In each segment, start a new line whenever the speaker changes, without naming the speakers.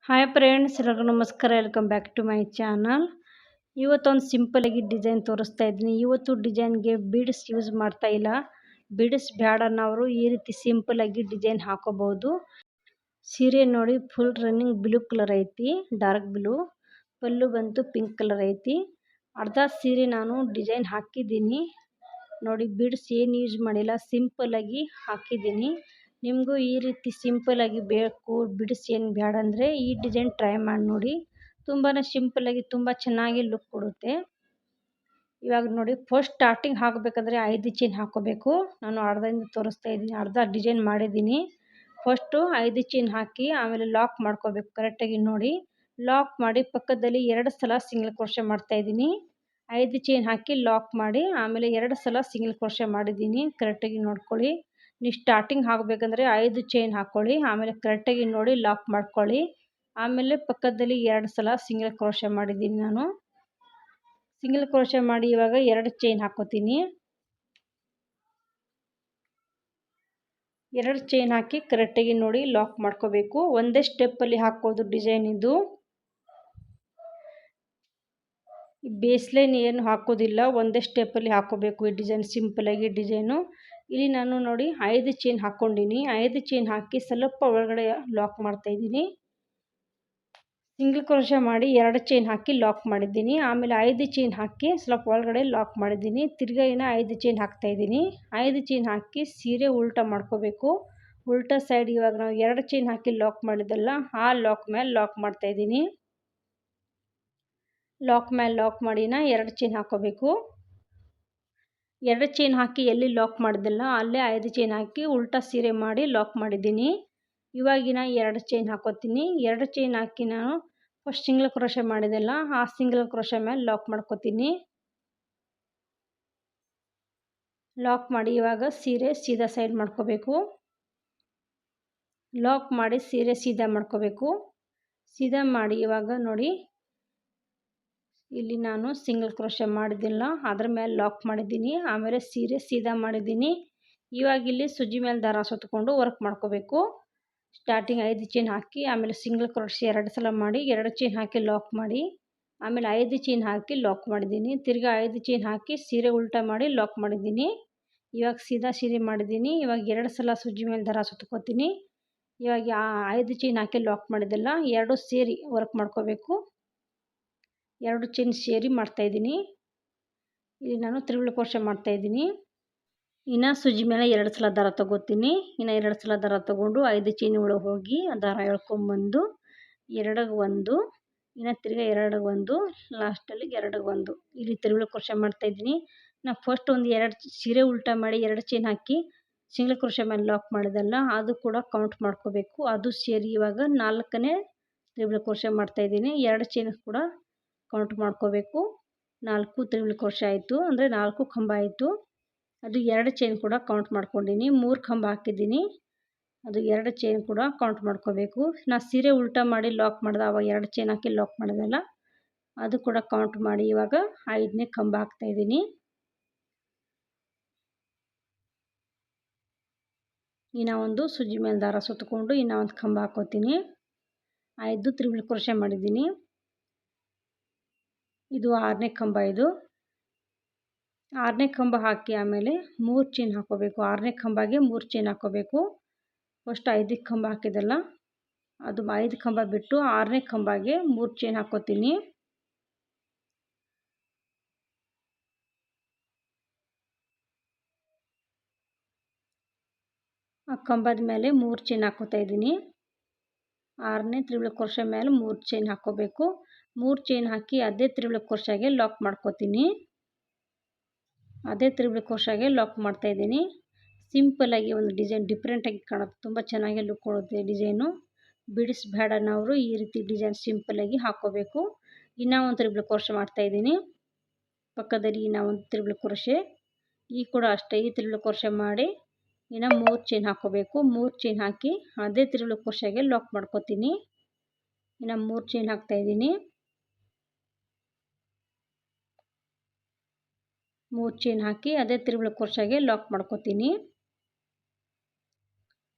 Hi friends, ಎಲ್ಲರಿಗೂ ನಮಸ್ಕಾರ. Welcome back to my channel. ಇವತ್ತೊಂದು ಸಿಂಪಲಾಗಿ ಡಿಸೈನ್ ತೋರಿಸ್ತಾ ಇದ್ದೀನಿ. ಇವತ್ತು ಡಿಸೈನ್ಗೆ ಬೀಡ್ಸ್ ಯೂಸ್ ಮಾಡ್ತಾ ಇಲ್ಲ. ಬೀಡ್ಸ್ ಬೇಡ ಅನ್ನೋರು ಈ ರೀತಿ ಸಿಂಪಲಾಗಿ ಡಿಸೈನ್ ಹಾಕೋಬಹುದು. ಸೀರೆ ನೋಡಿ, ಫುಲ್ ರನ್ನಿಂಗ್ ಬ್ಲೂ ಕಲರ್ ಐತಿ, ಡಾರ್ಕ್ ಬ್ಲೂ. ಪಲ್ಲು ಬಂತು ಪಿಂಕ್ ಕಲರ್ ಐತಿ. ಅರ್ಧ ಸೀರೆ ನಾನು ಡಿಸೈನ್ ಹಾಕಿದ್ದೀನಿ ನೋಡಿ. ಬೀಡ್ಸ್ ಏನು ಯೂಸ್ ಮಾಡಿಲ್ಲ, ಸಿಂಪಲಾಗಿ ಹಾಕಿದ್ದೀನಿ. ನಿಮಗೂ ಈ ರೀತಿ ಸಿಂಪಲಾಗಿ ಬೇಕು, ಬಿಡಿಸಿ ಏನು ಬೇಡ ಅಂದರೆ ಈ ಡಿಸೈನ್ ಟ್ರೈ ಮಾಡಿ ನೋಡಿ. ತುಂಬಾ ಸಿಂಪಲಾಗಿ ತುಂಬ ಚೆನ್ನಾಗಿ ಲುಕ್ ಕೊಡುತ್ತೆ. ಇವಾಗ ನೋಡಿ, ಫಸ್ಟ್ ಸ್ಟಾರ್ಟಿಂಗ್ ಹಾಕಬೇಕಂದ್ರೆ 5 ಚೈನ್ ಹಾಕೋಬೇಕು. ನಾನು ಅರ್ಧದಿಂದ ತೋರಿಸ್ತಾ ಇದ್ದೀನಿ, ಅರ್ಧ ಡಿಸೈನ್ ಮಾಡಿದ್ದೀನಿ. ಫಸ್ಟು 5 ಚೈನ್ ಹಾಕಿ ಆಮೇಲೆ ಲಾಕ್ ಮಾಡ್ಕೋಬೇಕು ಕರೆಕ್ಟಾಗಿ ನೋಡಿ. ಲಾಕ್ ಮಾಡಿ ಪಕ್ಕದಲ್ಲಿ 2 ಸಲ ಸಿಂಗಲ್ ಕ್ರೋಶೆ ಮಾಡ್ತಾ ಇದ್ದೀನಿ. 5 ಚೈನ್ ಹಾಕಿ ಲಾಕ್ ಮಾಡಿ ಆಮೇಲೆ 2 ಸಲ ಸಿಂಗಲ್ ಕ್ರೋಶೆ ಮಾಡಿದ್ದೀನಿ. ಕರೆಕ್ಟಾಗಿ ನೋಡ್ಕೊಳ್ಳಿ. ನೀವು ಸ್ಟಾರ್ಟಿಂಗ್ ಹಾಕಬೇಕಂದ್ರೆ 5 ಚೈನ್ ಹಾಕ್ಕೊಳ್ಳಿ, ಆಮೇಲೆ ಕರೆಕ್ಟಾಗಿ ನೋಡಿ ಲಾಕ್ ಮಾಡ್ಕೊಳ್ಳಿ. ಆಮೇಲೆ ಪಕ್ಕದಲ್ಲಿ 2 ಸಲ ಸಿಂಗಲ್ ಕ್ರೋಶೆ ಮಾಡಿದ್ದೀನಿ ನಾನು. ಸಿಂಗಲ್ ಕ್ರೋಶೆ ಮಾಡಿ ಇವಾಗ 2 ಚೈನ್ ಹಾಕೋತೀನಿ. 2 ಚೈನ್ ಹಾಕಿ ಕರೆಕ್ಟಾಗಿ ನೋಡಿ ಲಾಕ್ ಮಾಡ್ಕೋಬೇಕು. ಒಂದೇ ಸ್ಟೆಪ್ಪಲ್ಲಿ ಹಾಕೋದು ಡಿಸೈನ್ ಇದು. ಬೇಸ್ಲೈನ್ ಏನು ಹಾಕೋದಿಲ್ಲ, ಒಂದೇ ಸ್ಟೆಪ್ಪಲ್ಲಿ ಹಾಕೋಬೇಕು ಈ ಡಿಸೈನ್. ಸಿಂಪಲಾಗಿ ಡಿಸೈನು. ಇಲ್ಲಿ ನಾನು ನೋಡಿ 5 ಚೈನ್ ಹಾಕ್ಕೊಂಡಿನಿ. 5 ಚೈನ್ ಹಾಕಿ ಸ್ವಲ್ಪ ಒಳಗಡೆ ಲಾಕ್ ಮಾಡ್ತಾಯಿದ್ದೀನಿ. ಸಿಂಗಲ್ ಕ್ರೋಶೆ ಮಾಡಿ 2 ಚೈನ್ ಹಾಕಿ ಲಾಕ್ ಮಾಡಿದ್ದೀನಿ. ಆಮೇಲೆ 5 ಚೈನ್ ಹಾಕಿ ಸ್ವಲ್ಪ ಒಳಗಡೆ ಲಾಕ್ ಮಾಡಿದ್ದೀನಿ. ತಿರ್ಗಾ 5 ಚೈನ್ ಹಾಕ್ತಾಯಿದ್ದೀನಿ. 5 ಚೈನ್ ಹಾಕಿ ಸೀರೆ ಉಲ್ಟಾ ಮಾಡ್ಕೋಬೇಕು. ಉಲ್ಟಾ ಸೈಡ್ ಇವಾಗ ನಾವು 2 ಚೈನ್ ಹಾಕಿ ಲಾಕ್ ಮಾಡಿದ್ದಲ್ಲ, ಆ ಲಾಕ್ ಮೇಲೆ ಲಾಕ್ ಮಾಡ್ತಾಯಿದ್ದೀನಿ. ಲಾಕ್ ಮೇಲೆ ಲಾಕ್ ಮಾಡಿನ 2 ಚೈನ್ ಹಾಕೋಬೇಕು. 2 ಚೈನ್ ಹಾಕಿ ಎಲ್ಲಿ ಲಾಕ್ ಮಾಡಿದ್ದಲ್ಲ ಅಲ್ಲೇ 5 ಚೈನ್ ಹಾಕಿ ಉಲ್ಟಾ ಸೀರೆ ಮಾಡಿ ಲಾಕ್ ಮಾಡಿದ್ದೀನಿ. ಇವಾಗಿನ 2 ಚೈನ್ ಹಾಕೋತೀನಿ. 2 ಚೈನ್ ಹಾಕಿ ನಾನು ಫಸ್ಟ್ ಸಿಂಗಲ್ ಕ್ರೋಶೆ ಮಾಡಿದೆಲ್ಲ ಆ ಸಿಂಗಲ್ ಕ್ರೋಶೆ ಮೇಲೆ ಲಾಕ್ ಮಾಡ್ಕೋತೀನಿ. ಲಾಕ್ ಮಾಡಿ ಇವಾಗ ಸೀರೆ ಸೀದಾ ಸೈಡ್ ಮಾಡ್ಕೋಬೇಕು. ಲಾಕ್ ಮಾಡಿ ಸೀರೆ ಸೀದಾ ಮಾಡ್ಕೋಬೇಕು. ಸೀದಾ ಮಾಡಿ ಇವಾಗ ನೋಡಿ, ಇಲ್ಲಿ ನಾನು ಸಿಂಗಲ್ ಕ್ರೋಶೆ ಮಾಡಿದ್ದಿಲ್ಲ ಅದ್ರ ಮೇಲೆ ಲಾಕ್ ಮಾಡಿದ್ದೀನಿ. ಆಮೇಲೆ ಸೀರೆ ಸೀದಾ ಮಾಡಿದ್ದೀನಿ. ಇವಾಗ ಇಲ್ಲಿ ಸುಜ್ಜಿ ಮೇಲೆ ದಾರ ಸುತ್ತಕೊಂಡು ವರ್ಕ್ ಮಾಡ್ಕೋಬೇಕು. ಸ್ಟಾರ್ಟಿಂಗ್ 5 ಚೈನ್ ಹಾಕಿ ಆಮೇಲೆ ಸಿಂಗಲ್ ಕ್ರೋಶೆ 2 ಸಲ ಮಾಡಿ 2 ಚೈನ್ ಹಾಕಿ ಲಾಕ್ ಮಾಡಿ ಆಮೇಲೆ 5 ಚೈನ್ ಹಾಕಿ ಲಾಕ್ ಮಾಡಿದ್ದೀನಿ. ತಿರ್ಗಾ 5 ಚೈನ್ ಹಾಕಿ ಸೀರೆ ಉಲ್ಟಾ ಮಾಡಿ ಲಾಕ್ ಮಾಡಿದ್ದೀನಿ. ಇವಾಗ ಸೀದಾ ಸೀರೆ ಮಾಡಿದ್ದೀನಿ. ಇವಾಗ 2 ಸಲ ಸುಜ್ಜಿ ಮೇಲೆ ದಾರ ಸುತ್ಕೋತೀನಿ. ಇವಾಗ 5 ಚೈನ್ ಹಾಕಿ ಲಾಕ್ ಮಾಡಿದ್ದೆಲ್ಲ 2 ಸೇರಿ ವರ್ಕ್ ಮಾಡ್ಕೋಬೇಕು. 2 ಚೈನ್ ಸೇರಿ ಮಾಡ್ತಾಯಿದ್ದೀನಿ. ಇಲ್ಲಿ ನಾನು ತ್ರಿಬಲ್ ಕ್ರೋಶೆ ಮಾಡ್ತಾಯಿದ್ದೀನಿ. ಇನ್ನು ಸುಜ್ಜಿ ಮೇಲೆ 2 ಸಲ ದಾರ ತೊಗೋತೀನಿ. ಇನ್ನು 2 ಸಲ ದಾರ ತೊಗೊಂಡು 5 ಚೈನ್ ಒಳಗೆ ಹೋಗಿ ದಾರ ಎಳ್ಕೊಂಬಂದು 2ಗೆ 1, ಇನ್ನು ತಿರ್ಗಿ 2ಗೆ 1, ಲಾಸ್ಟಲ್ಲಿ 2ಗೆ 1 ಇಲ್ಲಿ ತ್ರಿಬಲ್ ಕ್ರೋಶೆ ಮಾಡ್ತಾಯಿದ್ದೀನಿ. ನಾನು ಫಸ್ಟ್ ಒಂದು 2 ಸೀರೆ ಉಲ್ಟಾ ಮಾಡಿ 2 ಚೈನ್ ಹಾಕಿ ಸಿಂಗಲ್ ಕ್ರೋಶೆ ಮೇಲೆ ಲಾಕ್ ಮಾಡಿದಲ್ಲ, ಅದು ಕೂಡ ಕೌಂಟ್ ಮಾಡ್ಕೋಬೇಕು. ಅದು ಸೇರಿ ಇವಾಗ 4ನೇ ತ್ರಿಬಲ್ ಕ್ರೋಶೆ ಮಾಡ್ತಾಯಿದ್ದೀನಿ. 2 ಚೈನ್ ಕೂಡ ಕೌಂಟ್ ಮಾಡ್ಕೋಬೇಕು. 4 ತ್ರಿಬಲ್ ಕ್ರೋಶೆ ಆಯಿತು, ಅಂದರೆ 4 ಕಂಬ ಆಯಿತು. ಅದು 2 ಚೈನ್ ಕೂಡ ಕೌಂಟ್ ಮಾಡ್ಕೊಂಡಿನಿ. 3 ಕಂಬ ಹಾಕಿದ್ದೀನಿ. ಅದು 2 ಚೈನ್ ಕೂಡ ಕೌಂಟ್ ಮಾಡ್ಕೋಬೇಕು. ನಾನು ಸೀರೆ ಉಲ್ಟಾ ಮಾಡಿ ಲಾಕ್ ಮಾಡಿದೆ, ಆವಾಗ 2 ಚೈನ್ ಹಾಕಿ ಲಾಕ್ ಮಾಡಿದಲ್ಲ, ಅದು ಕೂಡ ಕೌಂಟ್ ಮಾಡಿ ಇವಾಗ 5ನೇ ಕಂಬ ಹಾಕ್ತಾಯಿದ್ದೀನಿ. ಇನ್ನು ಒಂದು ಸುಜ್ಜಿ ಮೇಲೆ ದಾರ ಸುತ್ತಕೊಂಡು ಇನ್ನು ಒಂದು ಕಂಬ ಹಾಕೋತೀನಿ. 5 ತ್ರಿಬಲ್ ಕ್ರೋಶೆ ಮಾಡಿದ್ದೀನಿ. ಇದು 6ನೇ ಕಂಬ. ಇದು 6ನೇ ಕಂಬ ಹಾಕಿ ಆಮೇಲೆ 3 ಚೈನ್ ಹಾಕೋಬೇಕು. 6ನೇ ಕಂಬಗೆ 3 ಚೈನ್ ಹಾಕೋಬೇಕು. ಫಸ್ಟ್ 5ಕ್ಕೆ ಕಂಬ ಹಾಕಿದಲ್ಲ, ಅದು 5 ಕಂಬ ಬಿಟ್ಟು 6ನೇ ಕಂಬಗೆ 3 ಚೈನ್ ಹಾಕೋತೀನಿ. ಆ ಕಂಬದ ಮೇಲೆ 3 ಚೈನ್ ಹಾಕೋತಾ ಇದ್ದೀನಿ. 6ನೇ ತ್ರಿಬಲ್ ಕ್ರೋಶೆ ಮೇಲೆ 3 ಚೈನ್ ಹಾಕೋಬೇಕು. 3 ಚೈನ್ ಹಾಕಿ ಅದೇ ತ್ರಿಬಲ್ ಕ್ರೋಶೆಗೆ ಲಾಕ್ ಮಾಡ್ಕೋತೀನಿ. ಅದೇ ತ್ರಿಬಲ್ ಕ್ರೋಶೆಗೆ ಲಾಕ್ ಮಾಡ್ತಾಯಿದ್ದೀನಿ. ಸಿಂಪಲಾಗಿ ಒಂದು ಡಿಸೈನ್ ಡಿಫ್ರೆಂಟಾಗಿ ಕಾಣುತ್ತೆ, ತುಂಬ ಚೆನ್ನಾಗಿ ಲುಕ್ ಕೊಡುತ್ತೆ ಡಿಸೈನು. ಬಿಡಿಸ್ ಬೇಡ ಅನ್ನೋರು ಈ ರೀತಿ ಡಿಸೈನ್ ಸಿಂಪಲಾಗಿ ಹಾಕ್ಕೋಬೇಕು. ಇನ್ನೂ ಒಂದು ತ್ರಿಬಲ್ ಕ್ರೋಶೆ ಮಾಡ್ತಾಯಿದ್ದೀನಿ. ಪಕ್ಕದಲ್ಲಿ ಇನ್ನೂ ಒಂದು ತ್ರಿಬಲ್ ಕ್ರೋಶೆ. ಈ ಕೂಡ ಅಷ್ಟೇ, ಈ ತ್ರಿಬಲ್ ಕ್ರೋಶೆ ಮಾಡಿ ಇನ್ನು 3 ಚೈನ್ ಹಾಕೋಬೇಕು. 3 ಚೈನ್ ಹಾಕಿ ಅದೇ ತ್ರಿಬಲ್ ಕ್ರೋಶೆಗೆ ಲಾಕ್ ಮಾಡ್ಕೋತೀನಿ. ಇನ್ನು 3 ಚೈನ್ ಹಾಕ್ತಾಯಿದ್ದೀನಿ. 3 ಚೈನ್ ಹಾಕಿ ಅದೇ ತ್ರಿಬಲ್ ಕ್ರೋಶೆಗೆ ಲಾಕ್ ಮಾಡ್ಕೋತೀನಿ.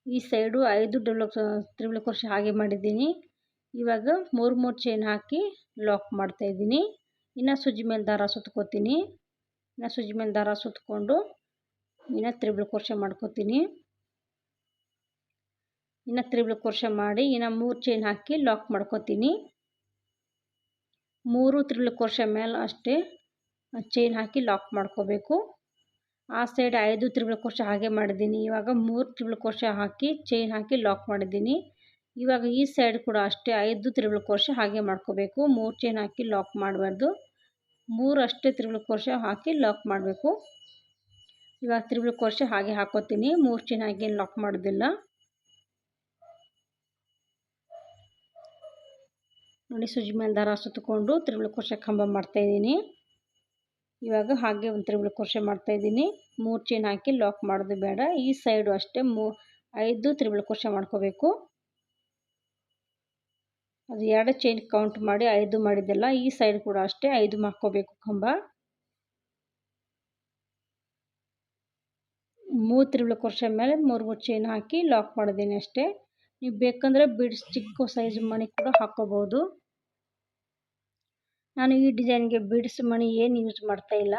ಈ ಸೈಡು 5 ತ್ರಿಬಲ್ ಕ್ರೋಶೆ ಹಾಗೆ ಮಾಡಿದ್ದೀನಿ. ಇವಾಗ 3 ಚೈನ್ ಹಾಕಿ ಲಾಕ್ ಮಾಡ್ತಾಯಿದ್ದೀನಿ. ಇನ್ನು ಸೂಜಿ ಮೇಲೆ ದಾರ ಸುತ್ಕೋತೀನಿ. ಇನ್ನು ಸೂಜಿ ಮೇಲೆ ದಾರ ಸುತ್ಕೊಂಡು ಇನ್ನು ತ್ರಿಬಲ್ ಕ್ರೋಶೆ ಮಾಡ್ಕೋತೀನಿ. ಇನ್ನು ತ್ರಿಬಲ್ ಕ್ರೋಶೆ ಮಾಡಿ ಇನ್ನು 3 ಚೈನ್ ಹಾಕಿ ಲಾಕ್ ಮಾಡ್ಕೋತೀನಿ. 3 ತ್ರಿಬಲ್ ಕ್ರೋಶೆ ಮೇಲೆ ಅಷ್ಟೇ ಚೈನ್ ಹಾಕಿ ಲಾಕ್ ಮಾಡ್ಕೋಬೇಕು. ಆ ಸೈಡ್ 5 ತ್ರಿಬಲ್ ಕ್ರೋಶೆ ಹಾಗೆ ಮಾಡಿದ್ದೀನಿ. ಇವಾಗ 3 ತ್ರಿಬಲ್ ಕ್ರೋಶೆ ಹಾಕಿ ಚೈನ್ ಹಾಕಿ ಲಾಕ್ ಮಾಡಿದ್ದೀನಿ. ಇವಾಗ ಈ ಸೈಡ್ ಕೂಡ ಅಷ್ಟೇ 5 ತ್ರಿಬಲ್ ಕ್ರೋಶೆ ಹಾಗೆ ಮಾಡ್ಕೋಬೇಕು. 3 ಚೈನ್ ಹಾಕಿ ಲಾಕ್ ಮಾಡಬಾರ್ದು. 3 ಅಷ್ಟೇ ತ್ರಿಬಲ್ ಕ್ರೋಶೆ ಹಾಕಿ ಲಾಕ್ ಮಾಡಬೇಕು. ಇವಾಗ ತ್ರಿಬಲ್ ಕ್ರೋಶೆ ಹಾಗೆ ಹಾಕೋತೀನಿ. 3 ಚೈನ್ ಹಾಕಿ ಲಾಕ್ ಮಾಡೋದಿಲ್ಲ. ನೋಡಿ ಸೂಜಿ ಮೇಲೆ ದಾರ ಸುತ್ತಕೊಂಡು ತ್ರಿಬಲ್ ಕ್ರೋಶೆ ಕಂಬ ಮಾಡ್ತಾಯಿದ್ದೀನಿ. ಇವಾಗ ಹಾಗೆ ಒಂದು ತ್ರಿಬಲ್ ಕ್ರೋಶೆ ಮಾಡ್ತಾಯಿದ್ದೀನಿ. 3 ಚೈನ್ ಹಾಕಿ ಲಾಕ್ ಮಾಡೋದು ಬೇಡ. ಈ ಸೈಡು ಅಷ್ಟೇ 5 ತ್ರಿಬಲ್ ಕ್ರೋಶೆ ಮಾಡ್ಕೋಬೇಕು. ಅದು 2 ಚೈನ್ ಕೌಂಟ್ ಮಾಡಿ 5 ಮಾಡಿದ್ದೆಲ್ಲ ಈ ಸೈಡ್ ಕೂಡ ಅಷ್ಟೇ 5 ಮಾಡ್ಕೋಬೇಕು ಕಂಬ. 3 ತ್ರಿಬಲ್ ಕ್ರೋಶೆ ಮೇಲೆ 3 ಚೈನ್ ಹಾಕಿ ಲಾಕ್ ಮಾಡಿದ್ದೀನಿ ಅಷ್ಟೇ. ನೀವು ಬೇಕಂದರೆ ಬಿಡ್ಸ್ ಚಿಕ್ಕ ಸೈಜ್ ಮಣಿ ಕೂಡ ಹಾಕ್ಕೋಬೋದು. ನಾನು ಈ ಡಿಸೈನ್ಗೆ ಬಿಡ್ಸ್ ಮಣಿ ಏನು ಯೂಸ್ ಮಾಡ್ತಾ ಇಲ್ಲ.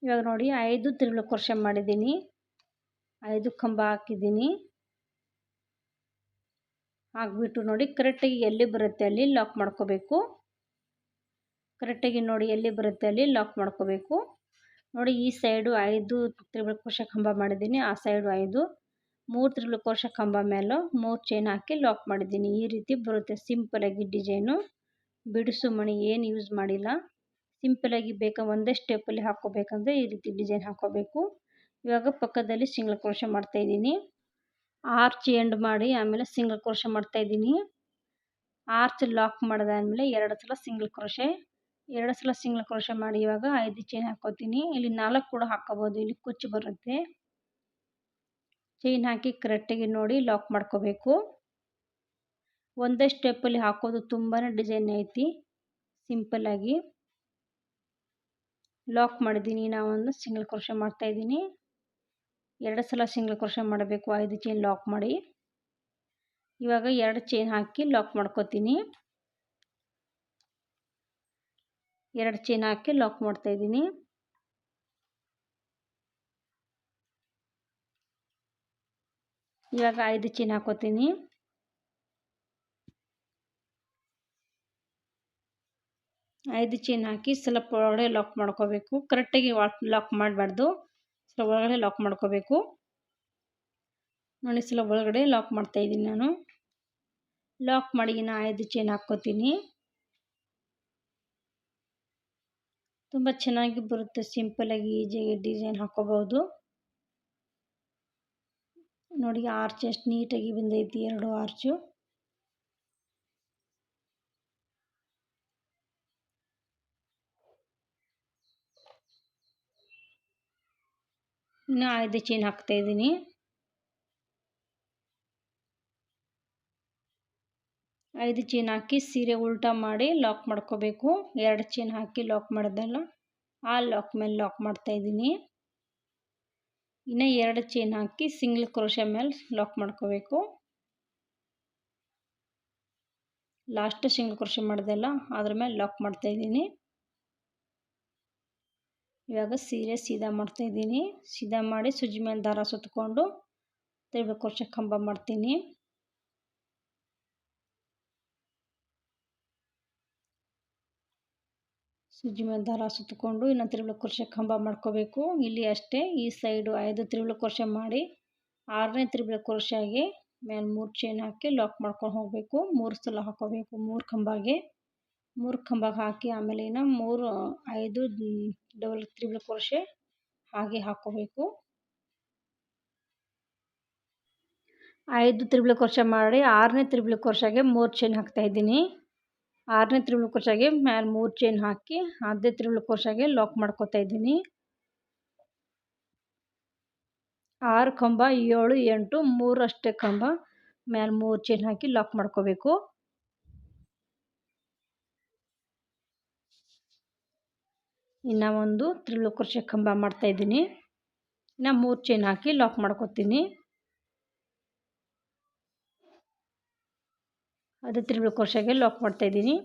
ಇವಾಗ ನೋಡಿ 5 ತ್ರಿಬಲ್ ಕ್ರೋಶೆ ಮಾಡಿದ್ದೀನಿ. 5 ಕಂಬ ಹಾಕಿದ್ದೀನಿ. ಹಾಕ್ಬಿಟ್ಟು ನೋಡಿ ಕರೆಕ್ಟಾಗಿ ಎಲ್ಲಿ ಬರುತ್ತೆ ಅಲ್ಲಿ ಲಾಕ್ ಮಾಡ್ಕೋಬೇಕು. ಕರೆಕ್ಟಾಗಿ ನೋಡಿ ಎಲ್ಲಿ ಬರುತ್ತೆ ಅಲ್ಲಿ ಲಾಕ್ ಮಾಡ್ಕೋಬೇಕು. ನೋಡಿ ಈ ಸೈಡು 5 ತ್ರಿಬಲ್ ಕ್ರೋಶೆ ಕಂಬ ಮಾಡಿದ್ದೀನಿ. ಆ ಸೈಡು 5 3 ತ್ರಿಬಲ್ ಕ್ರೋಶೆ ಕಂಬ ಮೇಲೆ 3 ಚೈನ್ ಹಾಕಿ ಲಾಕ್ ಮಾಡಿದ್ದೀನಿ. ಈ ರೀತಿ ಬರುತ್ತೆ ಸಿಂಪಲಾಗಿ ಡಿಸೈನು. ಬಿಡಿಸು ಮಣಿ ಏನು ಯೂಸ್ ಮಾಡಿಲ್ಲ. ಸಿಂಪಲಾಗಿ ಒಂದೇ ಸ್ಟೆಪ್ಪಲ್ಲಿ ಹಾಕ್ಕೋಬೇಕಂದ್ರೆ ಈ ರೀತಿ ಡಿಸೈನ್ ಹಾಕ್ಕೋಬೇಕು. ಇವಾಗ ಪಕ್ಕದಲ್ಲಿ ಸಿಂಗಲ್ ಕ್ರೋಶೆ ಮಾಡ್ತಾಯಿದ್ದೀನಿ. ಆರ್ಚ್ ಎಂಡ್ ಮಾಡಿ ಆಮೇಲೆ ಸಿಂಗಲ್ ಕ್ರೋಶೆ ಮಾಡ್ತಾಯಿದ್ದೀನಿ. ಆರ್ಚ್ ಲಾಕ್ ಮಾಡಿದಾದ್ಮೇಲೆ 2 ಸಲ ಸಿಂಗಲ್ ಕ್ರೋಶೆ. 2 ಸಲ ಸಿಂಗಲ್ ಕ್ರೋಶೆ ಮಾಡಿ ಇವಾಗ 5 ಚೈನ್ ಹಾಕ್ಕೋತೀನಿ. ಇಲ್ಲಿ 4 ಕೂಡ ಹಾಕ್ಕೋಬೋದು. ಇಲ್ಲಿ ಕುಚ್ಚು ಬರುತ್ತೆ. ಚೈನ್ ಹಾಕಿ ಕರೆಕ್ಟಾಗಿ ನೋಡಿ ಲಾಕ್ ಮಾಡ್ಕೋಬೇಕು. ಒಂದೇ ಸ್ಟೆಪ್ಪಲ್ಲಿ ಹಾಕೋದು ತುಂಬಾ ಡಿಸೈನ್ ಐತಿ. ಸಿಂಪಲ್ಲಾಗಿ ಲಾಕ್ ಮಾಡಿದ್ದೀನಿ. ನಾವೊಂದು ಸಿಂಗಲ್ ಕ್ರೋಶೆ ಮಾಡ್ತಾಯಿದ್ದೀನಿ. 2 ಸಲ ಸಿಂಗಲ್ ಕ್ರೋಶೆ ಮಾಡಬೇಕು 5 ಚೈನ್ ಲಾಕ್ ಮಾಡಿ. ಇವಾಗ 2 ಚೈನ್ ಹಾಕಿ ಲಾಕ್ ಮಾಡ್ಕೋತೀನಿ. 2 ಚೈನ್ ಹಾಕಿ ಲಾಕ್ ಮಾಡ್ತಾಯಿದ್ದೀನಿ. ಇವಾಗ 5 ಚೈನ್ ಹಾಕೋತೀನಿ. 5 ಚೈನ್ ಹಾಕಿ ಸ್ವಲ್ಪ ಒಳಗಡೆ ಲಾಕ್ ಮಾಡ್ಕೋಬೇಕು. ಕರೆಕ್ಟಾಗಿ ಲಾಕ್ ಮಾಡಬಾರ್ದು. ಸ್ವಲ್ಪ ಒಳಗಡೆ ಲಾಕ್ ಮಾಡ್ಕೋಬೇಕು. ನೋಡಿ ಸ್ವಲ್ಪ ಒಳಗಡೆ ಲಾಕ್ ಮಾಡ್ತಾಯಿದ್ದೀನಿ ನಾನು. ಲಾಕ್ ಮಾಡಿ ಇನ್ನು 5 ಚೈನ್ ಹಾಕ್ಕೋತೀನಿ. ತುಂಬ ಚೆನ್ನಾಗಿ ಬರುತ್ತೆ. ಸಿಂಪಲಾಗಿ ಈಜಿಯಾಗಿ ಡಿಸೈನ್ ಹಾಕ್ಕೋಬೋದು. ನೋಡಿ ಆರ್ಚ್ ಎಷ್ಟು ನೀಟಾಗಿ ಬಂದೈತಿ. 2 ಆರ್ಚು. ಇನ್ನು 5 ಚೈನ್ ಹಾಕ್ತಾಯಿದ್ದೀನಿ. 5 ಚೈನ್ ಹಾಕಿ ಸೀರೆ ಉಲ್ಟಾ ಮಾಡಿ ಲಾಕ್ ಮಾಡ್ಕೋಬೇಕು. 2 ಚೈನ್ ಹಾಕಿ ಲಾಕ್ ಮಾಡಿದ್ನಲ್ಲ ಆ ಲಾಕ್ ಮೇಲೆ ಲಾಕ್ ಮಾಡ್ತಾಯಿದ್ದೀನಿ. ಇನ್ನು 2 ಚೈನ್ ಹಾಕಿ ಸಿಂಗಲ್ ಕ್ರೋಶೆ ಮೇಲೆ ಲಾಕ್ ಮಾಡ್ಕೋಬೇಕು. ಲಾಸ್ಟ್ ಸಿಂಗಲ್ ಕ್ರೋಶೆ ಮಾಡಿದೆಲ್ಲ ಅದ್ರ ಮೇಲೆ ಲಾಕ್ ಮಾಡ್ತಾಯಿದ್ದೀನಿ. ಇವಾಗ ಸೀರೆ ಸೀದಾ ಮಾಡ್ತಾಯಿದ್ದೀನಿ. ಸೀದಾ ಮಾಡಿ ಸೂಜಿ ಮೇಲೆ ದಾರ ಸುತ್ತಕೊಂಡು ತ್ರಿಬಲ್ ಕ್ರೋಶೆ ಕಂಬ ಮಾಡ್ತೀನಿ. ಸೂಜಿ ಮೇಲೆ ದಾರ ಸುತ್ತಕೊಂಡು ಇನ್ನು ತ್ರಿಬಲ್ ಕ್ರೋಶೆ ಕಂಬ ಮಾಡ್ಕೋಬೇಕು. ಇಲ್ಲಿ ಅಷ್ಟೇ ಈ ಸೈಡು 5 ತ್ರಿಬಲ್ ಕ್ರೋಶೆ ಮಾಡಿ 6ನೇ ತ್ರಿಬಲ್ ಕ್ರೋಶೆಗೆ ಮೇಲೆ 3 ಚೈನ್ ಹಾಕಿ ಲಾಕ್ ಮಾಡ್ಕೊಂಡು ಹೋಗಬೇಕು. 3 ಸಲ ಹಾಕೋಬೇಕು 3 ಕಂಬಗೆ. 3 ಕಂಬಗೆ ಹಾಕಿ ಆಮೇಲೆ ಇನ್ನು 5 ಡಬಲ್ ತ್ರಿಬಲ್ ಕ್ರೋಶೆ ಹಾಗೆ ಹಾಕ್ಕೋಬೇಕು. 5 ತ್ರಿಬಲ್ ಕ್ರೋಶೆ ಮಾಡಿ 6ನೇ ತ್ರಿಬಲ್ ಕ್ರೋಶೆಗೆ 3 ಚೈನ್ ಹಾಕ್ತಾಯಿದ್ದೀನಿ. 6ನೇ ತ್ರಿಬಲ್ ಕ್ರೋಶೆಗೆ ಮೇಲೆ 3 ಚೈನ್ ಹಾಕಿ 10ನೇ ತ್ರಿಬಲ್ ಕ್ರೋಶೆಗೆ ಲಾಕ್ ಮಾಡ್ಕೋತಾ ಇದ್ದೀನಿ. 6 ಕಂಬ 7 8 3 ಅಷ್ಟೇ ಕಂಬ ಮೇಲೆ 3 ಚೈನ್ ಹಾಕಿ ಲಾಕ್ ಮಾಡ್ಕೋಬೇಕು. ಇನ್ನು ಒಂದು ತ್ರಿಬಲ್ ಕ್ರೋಶೆ ಕಂಬ ಮಾಡ್ತಾಯಿದ್ದೀನಿ. ಇನ್ನು 3 ಚೈನ್ ಹಾಕಿ ಲಾಕ್ ಮಾಡ್ಕೊತೀನಿ. ಅದೇ ತ್ರಿಬಲ್ ಕ್ರೋಶೆಗೆ ಲಾಕ್ ಮಾಡ್ತಾಯಿದ್ದೀನಿ.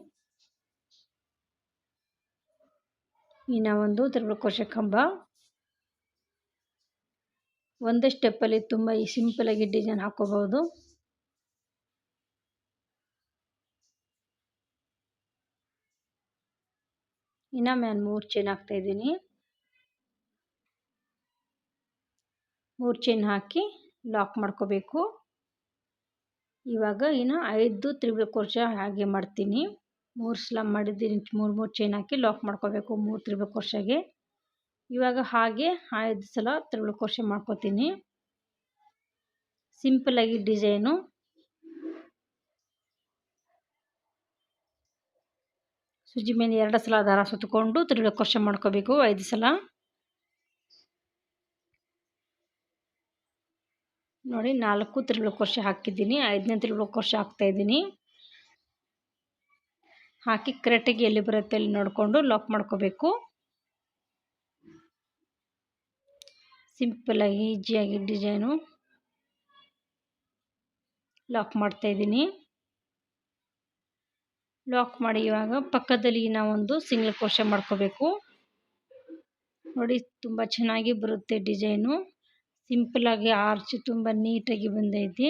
ಇನ್ನು ಒಂದು ತ್ರಿಬಲ್ ಕ್ರೋಶೆ ಕಂಬ. ಒಂದೇ ಸ್ಟೆಪ್ಪಲ್ಲಿ ತುಂಬ ಸಿಂಪಲಾಗಿ ಡಿಸೈನ್ ಹಾಕ್ಕೋಬೋದು. ಇನ್ನು ಮೇಲೆ 3 ಚೈನ್ ಹಾಕ್ತಾಯಿದ್ದೀನಿ. 3 ಚೈನ್ ಹಾಕಿ ಲಾಕ್ ಮಾಡ್ಕೋಬೇಕು. ಇವಾಗ ಇನ್ನು 5 ತ್ರಿಬಲ್ ಕ್ರೋಶೆ ಹಾಗೆ ಮಾಡ್ತೀನಿ. 3 ಸ್ಲಮ್ ಮಾಡಿದ್ದೀನಿ. 3 ಚೈನ್ ಹಾಕಿ ಲಾಕ್ ಮಾಡ್ಕೋಬೇಕು 3 ತ್ರಿಬಲ್ ಕ್ರೋಶೆಗೆ. ಇವಾಗ ಹಾಗೆ 5 ಸಲ ತ್ರಿಬಲ್ ಕ್ರೋಶೆ ಮಾಡ್ಕೋತೀನಿ. ಸಿಂಪಲಾಗಿ ಡಿಸೈನು. ಸೂಜಿ ಮೇಲೆ 2 ಸಲ ದಾರ ಸುತ್ತಕೊಂಡು ತ್ರಿಬಲ್ ಕ್ರೋಶೆ ಮಾಡ್ಕೋಬೇಕು 5 ಸಲ. ನೋಡಿ 4 ತ್ರಿಬಲ್ ಕ್ರೋಶೆ ಹಾಕಿದ್ದೀನಿ. 5ನೇ ತ್ರಿಬಲ್ ಕ್ರೋಶೆ ಹಾಕ್ತಾಯಿದ್ದೀನಿ. ಹಾಕಿ ಕರೆಕ್ಟಾಗಿ ಎಲ್ಲಿ ಬರುತ್ತೆ ಅಲ್ಲಿ ನೋಡಿಕೊಂಡು ಲಾಕ್ ಮಾಡ್ಕೋಬೇಕು. ಸಿಂಪಲಾಗಿ ಈಜಿಯಾಗಿ ಡಿಸೈನು ಲಾಕ್ ಮಾಡ್ತಾಯಿದ್ದೀನಿ. ಲಾಕ್ ಮಾಡಿ ಇವಾಗ ಪಕ್ಕದಲ್ಲಿ ನಾವು ಒಂದು ಸಿಂಗಲ್ ಕ್ರೋಶೆ ಮಾಡ್ಕೋಬೇಕು. ನೋಡಿ ತುಂಬ ಚೆನ್ನಾಗಿ ಬರುತ್ತೆ ಡಿಸೈನು. ಸಿಂಪಲಾಗಿ ಆರ್ಚ್ ತುಂಬ ನೀಟಾಗಿ ಬಂದೈತಿ.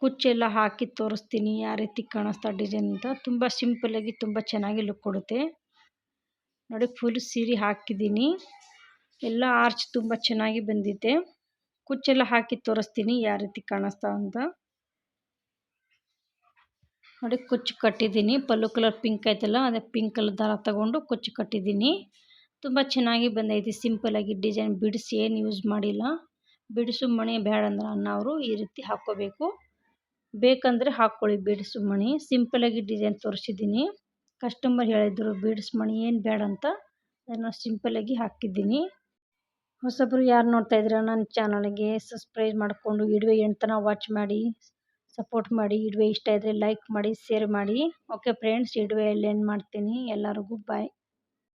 ಕುಚ್ಚೆಲ್ಲ ಹಾಕಿ ತೋರಿಸ್ತೀನಿ ಯಾವ ರೀತಿ ಕಾಣಿಸ್ತಾ ಡಿಸೈನ್ ಅಂತ. ತುಂಬ ಸಿಂಪಲಾಗಿ ತುಂಬ ಚೆನ್ನಾಗಿ ಲುಕ್ ಕೊಡುತ್ತೆ. ನೋಡಿ ಫುಲ್ ಸೀರೆ ಹಾಕಿದ್ದೀನಿ. ಎಲ್ಲ ಆರ್ಚ್ ತುಂಬ ಚೆನ್ನಾಗಿ ಬಂದಿದೆ. ಕುಚ್ಚೆಲ್ಲ ಹಾಕಿ ತೋರಿಸ್ತೀನಿ ಯಾವ ರೀತಿ ಕಾಣಿಸ್ತಾ ಅಂತ. ನೋಡಿ ಕುಚ್ಚು ಕಟ್ಟಿದ್ದೀನಿ. ಪಲ್ಲು ಕಲರ್ ಪಿಂಕ್ ಆಯ್ತಲ್ಲ, ಅದೇ ಪಿಂಕ್ ಕಲರ್ ದಾರ ತಗೊಂಡು ಕುಚ್ಚು ಕಟ್ಟಿದ್ದೀನಿ. ತುಂಬ ಚೆನ್ನಾಗಿ ಬಂದೈತಿ. ಸಿಂಪಲಾಗಿ ಡಿಸೈನ್ ಬಿಡಿಸಿ ಏನು ಯೂಸ್ ಮಾಡಿಲ್ಲ. ಬಿಡಿಸು ಮಣಿ ಬೇಡ ಅಂದ್ರೆ ಅನ್ನೋರು ಈ ರೀತಿ ಹಾಕ್ಕೋಬೇಕು. ಬೇಕಂದರೆ ಹಾಕ್ಕೊಳ್ಳಿ ಬಿಡಿಸು ಮಣಿ. ಸಿಂಪಲಾಗಿ ಡಿಸೈನ್ ತೋರಿಸಿದ್ದೀನಿ. ಕಸ್ಟಮರ್ ಹೇಳಿದ್ರು ಬಿಡಿಸು ಮಣಿ ಏನು ಬೇಡ ಅಂತ, ಅದನ್ನು ಸಿಂಪಲಾಗಿ ಹಾಕಿದ್ದೀನಿ. ಹೊಸಬರು ಯಾರು ನೋಡ್ತಾ ಇದ್ದೀರಾ ನನ್ನ ಚಾನಲ್ಗೆ ಸಬ್ಸ್ಕ್ರೈಬ್ ಮಾಡಿಕೊಂಡು ವಿಡಿಯೋ ಎಂಡ್ ತನಕ ವಾಚ್ ಮಾಡಿ ಸಪೋರ್ಟ್ ಮಾಡಿ. ವಿಡಿಯೋ ಇಷ್ಟ ಇದ್ದರೆ ಲೈಕ್ ಮಾಡಿ, ಶೇರ್ ಮಾಡಿ. ಓಕೆ ಫ್ರೆಂಡ್ಸ್, ವಿಡಿಯೋ ಇಲ್ಲಿ ಎಂಡ್ ಮಾಡ್ತೀನಿ. ಎಲ್ಲರಿಗೂ ಬಾಯ್.